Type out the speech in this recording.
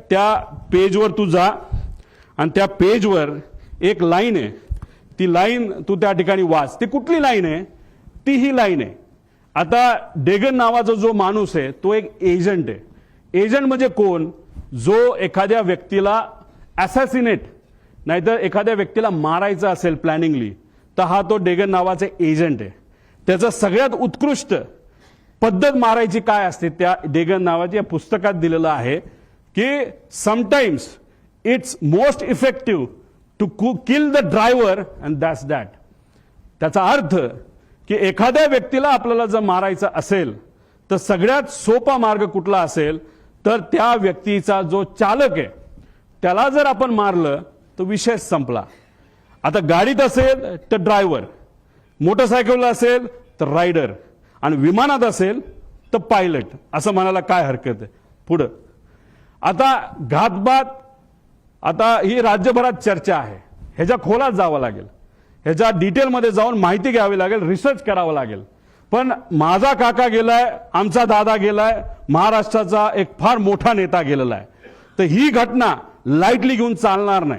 त्या पेजवर तू जा आणि त्या पेजवर एक लाईन आहे, ती लाईन तू त्या ठिकाणी वाच. ती कुठली लाईन आहे? ती ही लाईन आहे. आता डेगन नावाचा जो माणूस आहे तो एक एजंट आहे. एजंट म्हणजे कोण? जो एखाद्या व्यक्तीला असॅसिनेट नाहीतर एखाद्या व्यक्तीला मारायचं असेल प्लॅनिंगली, तर हा तो डेगन नावाचा एजंट आहे. त्याचं सगळ्यात उत्कृष्ट पद्धत मारायची काय असते त्या डेगन नावाच्या पुस्तकात दिलेलं आहे की sometimes it's most effective to kill the driver and that's that. त्याचा अर्थ की एखाद्या व्यक्तीला आपल्याला जर मारायचं असेल तर सगळ्यात सोपा मार्ग कुठला असेल तर त्या व्यक्तीचा जो चालक आहे त्याला जर आपण मारलं तर विषय संपला. आता गाडीत असेल तर ड्रायव्हर, मोटरसायकलला असेल तर रायडर आणि विमानात असेल तर पायलट, असं म्हणायला काय हरकत आहे. पुढं आता घातपात, आता ही राज्यभरात चर्चा आहे. ह्याच्या खोलात जावं लागेल, ह्याच्या डिटेलमध्ये जाऊन माहिती घ्यावी लागेल, रिसर्च करावं लागेल. पण माझा काका गेलाय, आमचा दादा गेलाय, महाराष्ट्राचा एक फार मोठा नेता गेलेला आहे. तर ही घटना लाईटली घेऊन चालणार नाही.